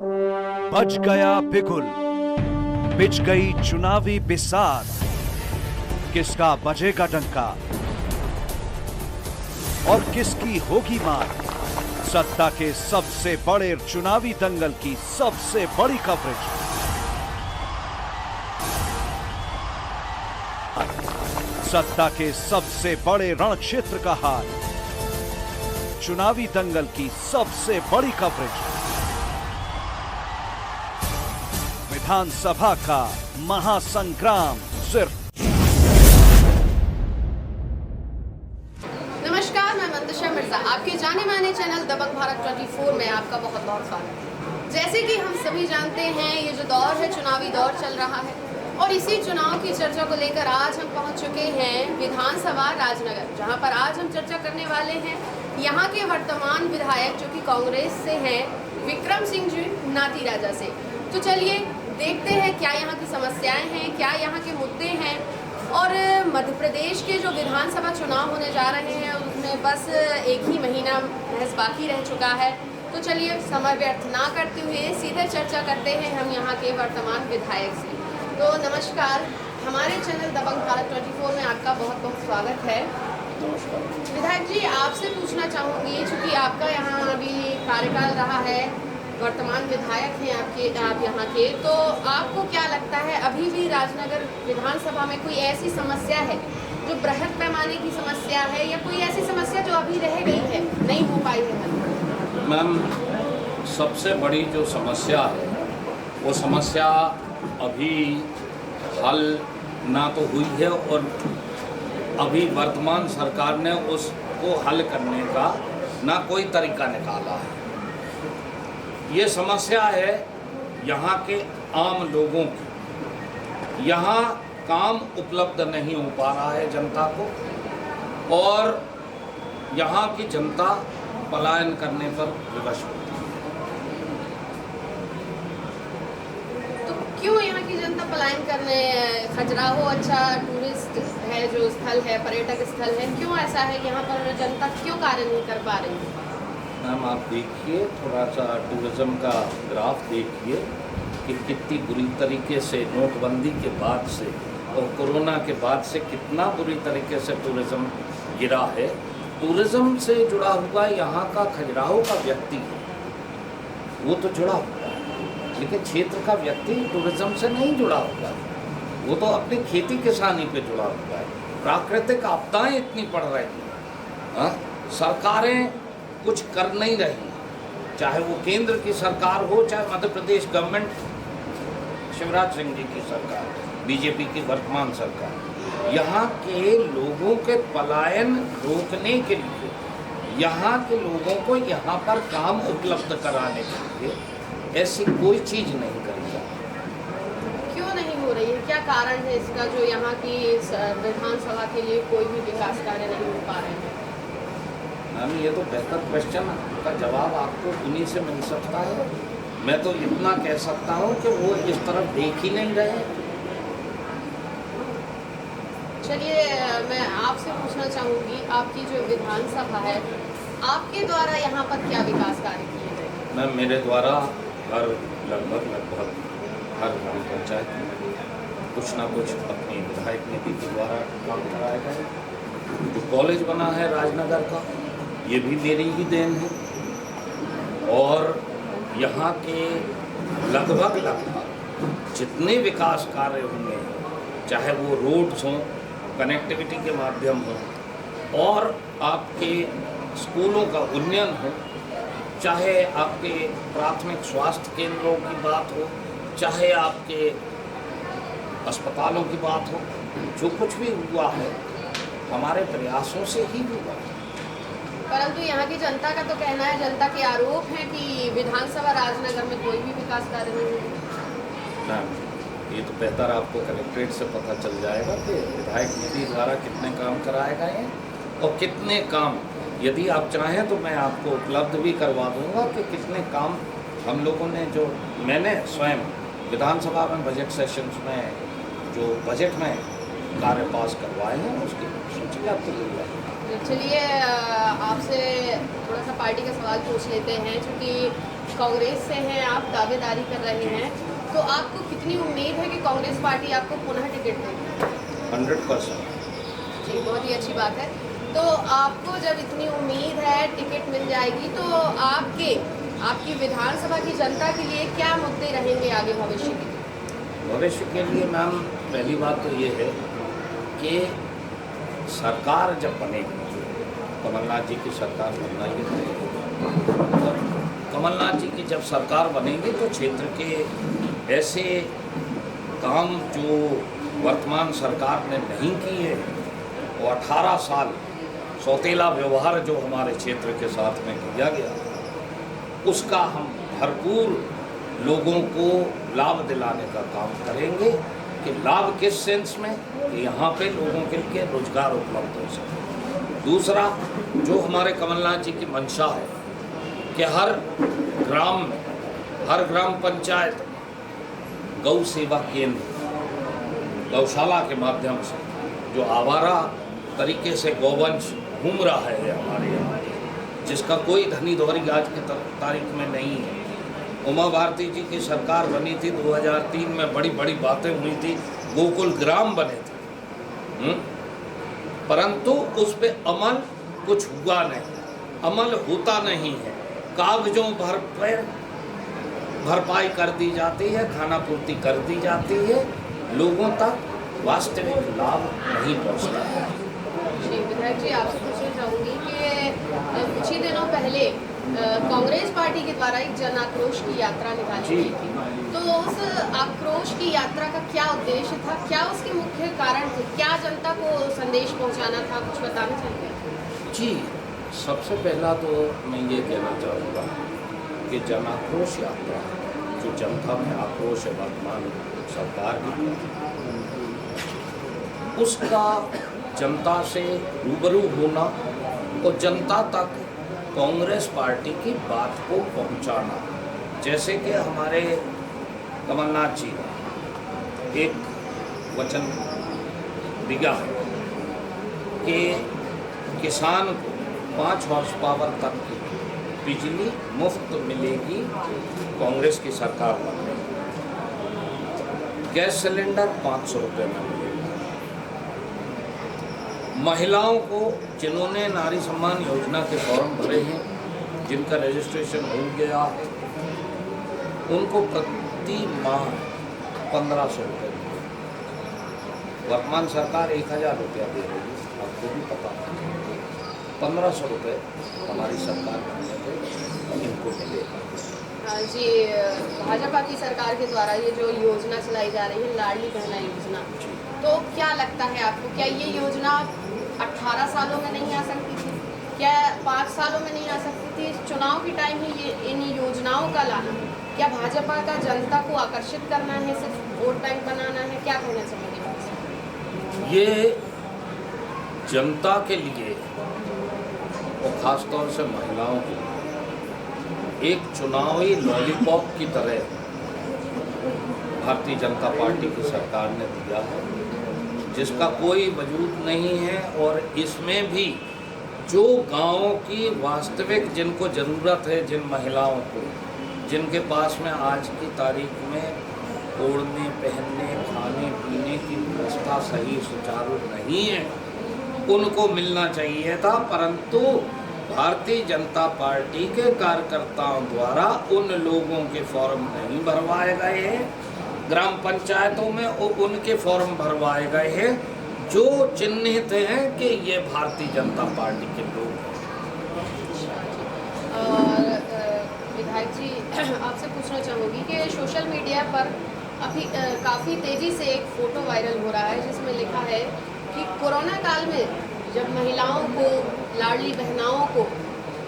बज गया बिगुल, बिछ गई चुनावी बिसात, किसका बजेगा डंका और किसकी होगी मात। सत्ता के सबसे बड़े चुनावी दंगल की सबसे बड़ी कवरेज, सत्ता के सबसे बड़े रण क्षेत्र का हाल, चुनावी दंगल की सबसे बड़ी कवरेज, विधानसभा का महासंग्राम सिर्फ। नमस्कार, मैं मंतशा मिर्जा, आपके जाने माने चैनल दबंग भारत 24 में आपका बहुत बहुत स्वागत है। जैसे कि हम सभी जानते हैं, ये जो दौर है चुनावी दौर चल रहा है और इसी चुनाव की चर्चा को लेकर आज हम पहुंच चुके हैं विधानसभा राजनगर, जहां पर आज हम चर्चा करने वाले हैं यहां के वर्तमान विधायक जो कि कांग्रेस से हैं, विक्रम सिंह जी नाती राजा से। तो चलिए देखते हैं क्या यहाँ की समस्याएं हैं, क्या यहाँ के मुद्दे हैं और मध्य प्रदेश के जो विधानसभा चुनाव होने जा रहे हैं उसमें बस एक ही महीना महज बाकी रह चुका है। तो चलिए समय व्यर्थ ना करते हुए सीधे चर्चा करते हैं हम यहाँ के वर्तमान विधायक से। तो नमस्कार, हमारे चैनल दबंग भारत 24 में आपका बहुत बहुत स्वागत है। विधायक जी, आपसे पूछना चाहूँगी, चूँकि आपका यहाँ अभी कार्यकाल रहा है, वर्तमान विधायक हैं आप यहाँ के, तो आपको क्या लगता है अभी भी राजनगर विधानसभा में कोई ऐसी समस्या है जो बृहद पैमाने की समस्या है या कोई ऐसी समस्या जो अभी रह गई है, नहीं हो पाई है हल? मैम, सबसे बड़ी जो समस्या है वो समस्या अभी हल ना तो हुई है और अभी वर्तमान सरकार ने उसको हल करने का ना कोई तरीका निकाला है। ये समस्या है यहाँ के आम लोगों की। यहाँ काम उपलब्ध नहीं हो पा रहा है जनता को और यहाँ की जनता पलायन करने पर विवश होती है। तो क्यों यहाँ की जनता पलायन करने? खजुराहो अच्छा टूरिस्ट है, जो स्थल है, पर्यटक स्थल है, क्यों ऐसा है यहाँ पर जनता क्यों कार्य नहीं कर पा रही है? मैम, आप देखिए, थोड़ा सा टूरिज़्म का ग्राफ देखिए कि कितनी बुरी तरीके से नोटबंदी के बाद से और कोरोना के बाद से कितना बुरी तरीके से टूरिज़्म गिरा है। टूरिज़्म से जुड़ा हुआ यहाँ का खजुराहो का व्यक्ति वो तो जुड़ा हुआ है, लेकिन क्षेत्र का व्यक्ति टूरिज़्म से नहीं जुड़ा हुआ है। वो तो अपनी खेती किसानी पे जुड़ा हुआ है। प्राकृतिक आपदाएं इतनी पड़ रही हैं, सरकारें कुछ कर नहीं रही, चाहे वो केंद्र की सरकार हो, चाहे मध्य प्रदेश गवर्नमेंट, शिवराज सिंह जी की सरकार, बीजेपी की वर्तमान सरकार। यहाँ के लोगों के पलायन रोकने के लिए, यहाँ के लोगों को यहाँ पर काम उपलब्ध कराने के लिए ऐसी कोई चीज़ नहीं करी जाती। क्यों नहीं हो रही है? क्या कारण है इसका जो यहाँ की विधानसभा के लिए कोई भी विकास कार्य नहीं हो पा रहे हैं? मैम, ये तो बेहतर क्वेश्चन है, का जवाब आपको उन्हीं से मिल सकता है। मैं तो इतना कह सकता हूँ कि वो इस तरफ देख ही नहीं रहे। चलिए, मैं आपसे पूछना चाहूँगी, आपकी जो विधानसभा है, आपके द्वारा यहाँ पर क्या विकास कार्य किए गए? मैम, मेरे द्वारा लगभग हर ग्राम पंचायत में कुछ ना कुछ अपनी विधायक निधि के द्वारा काम कराया गया। जो कॉलेज बना है राजनगर का, ये भी मेरी ही देन है। और यहाँ के लगभग जितने विकास कार्य हुए हैं, चाहे वो रोड्स हों, कनेक्टिविटी के माध्यम हों, और आपके स्कूलों का उन्नयन हो, चाहे आपके प्राथमिक स्वास्थ्य केंद्रों की बात हो, चाहे आपके अस्पतालों की बात हो, जो कुछ भी हुआ है हमारे प्रयासों से ही हुआ। परंतु यहाँ की जनता का तो कहना है, जनता के आरोप है कि विधानसभा राजनगर में कोई भी विकास कार्य नहीं है। ये तो बेहतर आपको कलेक्ट्रेट से पता चल जाएगा कि विधायक निधि द्वारा कितने काम कराए गए हैं और कितने काम, यदि आप चाहें तो मैं आपको उपलब्ध भी करवा दूंगा कि कितने काम हम लोगों ने, जो मैंने स्वयं विधानसभा में बजट सेशंस में जो बजट में कार्य पास करवाए हैं, उसकी सूची आपको मिल जाएगी। चलिए, आपसे थोड़ा सा पार्टी का सवाल पूछ लेते हैं, क्योंकि कांग्रेस से हैं, आप दावेदारी कर रहे हैं, तो आपको कितनी उम्मीद है कि कांग्रेस पार्टी आपको पुनः टिकट देगी? 100%। जी, बहुत ही अच्छी बात है। तो आपको जब इतनी उम्मीद है टिकट मिल जाएगी, तो आपकी विधानसभा की जनता के लिए क्या मुद्दे रहेंगे आगे भविष्य के? भविष्य के लिए मैम, पहली बात तो ये है कि सरकार जब बनेगी, कमलनाथ जी की सरकार बनना ही है, और कमलनाथ जी की जब सरकार बनेगी तो क्षेत्र के ऐसे काम जो वर्तमान सरकार ने नहीं किए, और 18 साल सौतेला व्यवहार जो हमारे क्षेत्र के साथ में किया गया, उसका हम भरपूर लोगों को लाभ दिलाने का काम करेंगे। कि लाभ किस सेंस में, कि यहाँ पे लोगों के लिए रोजगार उपलब्ध हो सके। दूसरा, जो हमारे कमलनाथ जी की मंशा है कि हर ग्राम में, हर ग्राम पंचायत गौ सेवा केंद्र, गौशाला के माध्यम से जो आवारा तरीके से गौवंश घूम रहा है हमारे यहाँ, जिसका कोई धनी दोहरी आज की तारीख में नहीं है। उमा भारती जी की सरकार बनी थी 2003 में, बड़ी बड़ी बातें हुई थी, गोकुल ग्राम बने थे, परंतु उस पर अमल कुछ हुआ नहीं, अमल होता नहीं है। कागजों पर भरपाई कर दी जाती है, खाना पूर्ति कर दी जाती है, लोगों तक वास्तविक लाभ नहीं पहुँचता है। जी विधायक जी, आपसे पूछना चाहूँगी कि कुछ ही दिनों पहले कांग्रेस पार्टी के द्वारा एक जन आक्रोश की यात्रा निकाली गई थी, तो उस आक्रोश की यात्रा का क्या उद्देश्य था, क्या उसके मुख्य कारण थे, क्या जनता को संदेश पहुंचाना था, कुछ बताना चाहिए? जी, सबसे पहला तो मैं ये कहना चाहूँगा कि जन आक्रोश यात्रा, जो जनता में आक्रोश है वर्तमान सरकार की, उसका जनता से रूबरू होना और जनता तक कांग्रेस पार्टी की बात को पहुंचाना। जैसे कि हमारे कमलनाथ जी ने एक वचन दिया है कि किसान को 5 हॉर्स पावर तक की बिजली मुफ्त मिलेगी कांग्रेस की सरकार में। गैस सिलेंडर 500 रुपये में मिलेगा। महिलाओं को जिन्होंने नारी सम्मान योजना के फॉर्म भरे हैं, जिनका रजिस्ट्रेशन हो गया है, उनको प्रति माह 1500 रुपये मिलेगा। वर्तमान सरकार 1000 रुपया दे रही है, आपको भी पता है। 1500 रुपये हमारी सरकार बनने पे इनको मिलेगा। जी, भाजपा की सरकार के द्वारा ये जो योजना चलाई जा रही है, लाडली बहना योजना, तो क्या लगता है आपको, क्या ये योजना 18 सालों में नहीं आ सकती थी? क्या 5 सालों में नहीं आ सकती थी? चुनाव के टाइम ही ये इन योजनाओं का लाना, क्या भाजपा का जनता को आकर्षित करना है, सिर्फ वोट बैंक बनाना है? क्या कहना चाहेंगे? ये जनता के लिए और ख़ासतौर से महिलाओं के लिए एक चुनावी लॉलीपॉप की तरह भारतीय जनता पार्टी की सरकार ने दिया है, जिसका कोई वजूद नहीं है। और इसमें भी जो गांवों की वास्तविक जिनको ज़रूरत है, जिन महिलाओं को, जिनके पास में आज की तारीख में ओढ़ने, पहनने, खाने पीने की व्यवस्था सही सुचारू नहीं है, उनको मिलना चाहिए था, परंतु भारतीय जनता पार्टी के कार्यकर्ताओं द्वारा उन लोगों के फॉर्म नहीं भरवाए गए हैं। ग्राम पंचायतों में उनके फॉर्म भरवाए गए हैं जो चिन्हित हैं कि ये भारतीय जनता पार्टी के लोग हैं। और विधायक जी, आपसे पूछना चाहूँगी कि सोशल मीडिया पर अभी काफ़ी तेज़ी से एक फ़ोटो वायरल हो रहा है, जिसमें लिखा है कि कोरोना काल में जब महिलाओं को, लाडली बहनाओं को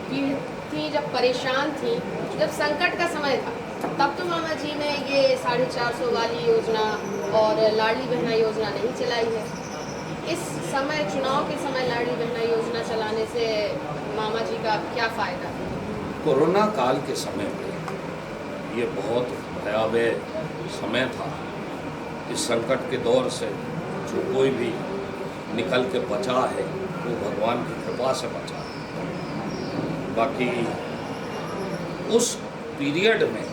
थी, जब परेशान थी, जब संकट का समय था, तब तो मामा जी ने ये 450 वाली योजना और लाडली बहना योजना नहीं चलाई है। इस समय, चुनाव के समय लाडली बहना योजना चलाने से मामा जी का क्या फ़ायदा है? कोरोना काल के समय में ये बहुत भयावह समय था। इस संकट के दौर से जो कोई भी निकल के बचा है वो भगवान की कृपा से बचा है। बाकी उस पीरियड में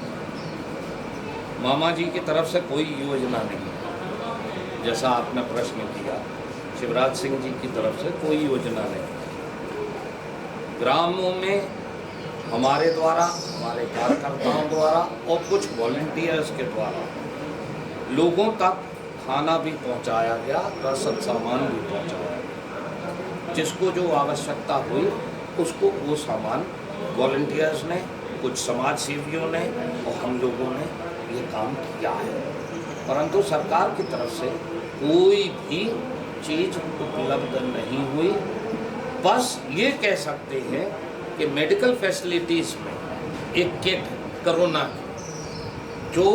मामा जी की तरफ से कोई योजना नहीं, जैसा आपने प्रश्न किया, शिवराज सिंह जी की तरफ से कोई योजना नहीं। ग्रामों में हमारे द्वारा, हमारे कार्यकर्ताओं द्वारा और कुछ वॉलंटियर्स के द्वारा लोगों तक खाना भी पहुंचाया गया, रसद सामान भी पहुंचाया गया। जिसको जो आवश्यकता हुई उसको वो सामान वॉलंटियर्स ने, कुछ समाज सेवियों ने और हम लोगों ने ये काम किया है। परंतु सरकार की तरफ से कोई भी चीज़ उपलब्ध नहीं हुई। बस ये कह सकते हैं कि मेडिकल फैसिलिटीज़ में एक किट कोरोना की, जो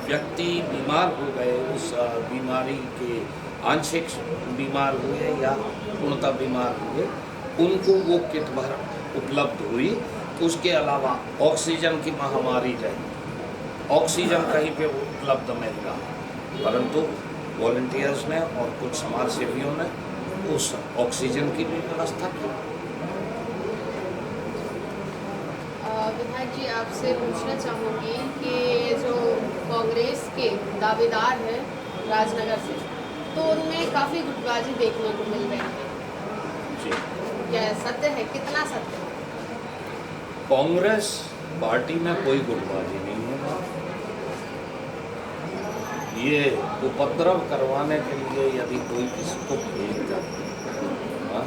व्यक्ति बीमार हो गए, उस बीमारी के आंशिक बीमार हुए या पूर्णतः बीमार हुए, उनको वो किट भर उपलब्ध हुई। उसके अलावा ऑक्सीजन की महामारी रही, ऑक्सीजन कहीं पे उपलब्ध नहीं रहा, परंतु वॉलंटियर्स ने और कुछ समाज सेवियों ने उस ऑक्सीजन की भी व्यवस्था की। विधायक जी, आपसे पूछना चाहूँगी कि जो कांग्रेस के दावेदार हैं राजनगर से, तो उनमें काफ़ी गुटबाजी देखने को मिल रही है जी, क्या सत्य है? कितना सत्य है? कांग्रेस पार्टी में कोई गुटबाजी नहीं है। ये उपद्रव करवाने के लिए यदि कोई किसी को भेजता है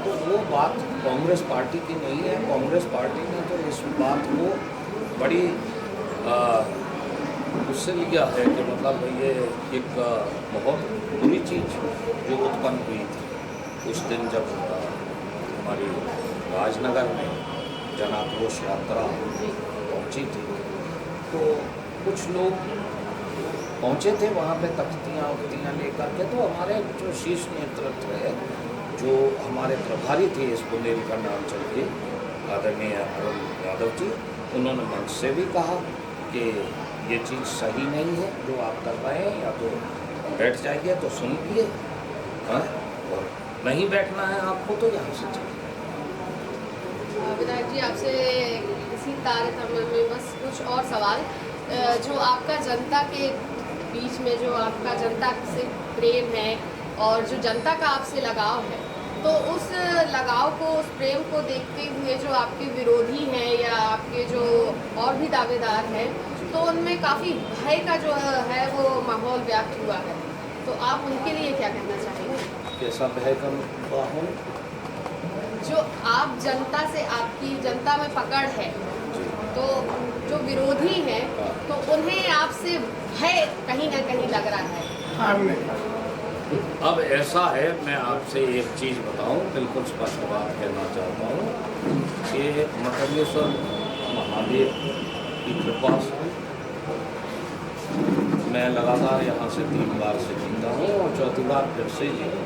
तो वो बात कांग्रेस पार्टी की नहीं है। कांग्रेस पार्टी ने तो इस बात को बड़ी उससे लिया है कि मतलब ये एक बहुत बुरी चीज़ जो उत्पन्न हुई थी उस दिन जब हमारी राजनगर में जन आक्रोश यात्रा पहुंची थी। तो कुछ लोग पहुंचे थे वहाँ पे तख्तियाँ उख्तियाँ लेकर के। तो हमारे जो शीर्ष नेतृत्व है, जो हमारे प्रभारी थे इस बुंदेलखंड अंचल के, आदरणीय अरुण यादव जी, उन्होंने मंच से भी कहा कि ये चीज़ सही नहीं है जो आप कर रहे हैं, या तो बैठ जाइए तो सुन लीजिए, और नहीं बैठना है आपको तो यहाँ से चलिए। विधायक जी, आपसे इसी तारतम्य में बस कुछ और सवाल, जो आपका जनता के बीच में जो आपका जनता से प्रेम है और जो जनता का आपसे लगाव है, तो उस लगाव को, उस प्रेम को देखते हुए जो आपके विरोधी हैं या आपके जो और भी दावेदार हैं, तो उनमें काफ़ी भय का जो है वो माहौल व्याप्त हुआ है। तो आप उनके लिए क्या कहना चाहेंगे? कैसा भय का माहौल? जो आप जनता से, आपकी जनता में पकड़ है, तो जो विरोधी हैं तो उन्हें आपसे भय कहीं ना कहीं लग रहा है। अब ऐसा है, मैं आपसे एक चीज़ बताऊं, बिल्कुल स्पष्ट बात कहना चाहता हूं कि मकरेश्वर महादेव की कृपा से मैं लगातार यहाँ से 3 बार से जीता हूँ और चौथी बार फिर से जीता।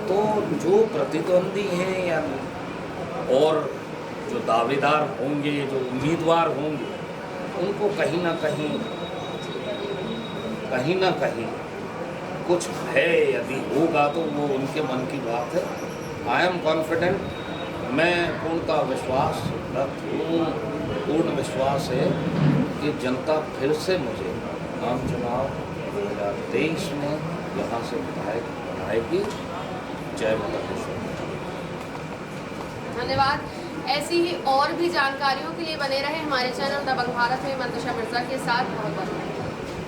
तो जो प्रतिद्वंदी हैं या और जो दावेदार होंगे, जो उम्मीदवार होंगे, उनको कहीं ना कहीं कुछ भय यदि होगा तो वो उनके मन की बात है। आई एम कॉन्फिडेंट, मैं पूर्ण विश्वास है कि जनता फिर से मुझे आम चुनाव 2023 में यहाँ से विधायक बनाएगी। जय माता दी। धन्यवाद। ऐसी ही और भी जानकारियों के लिए बने रहे हमारे चैनल दबंग भारत में मंतशा मिर्जा के साथ। बहुत बहुत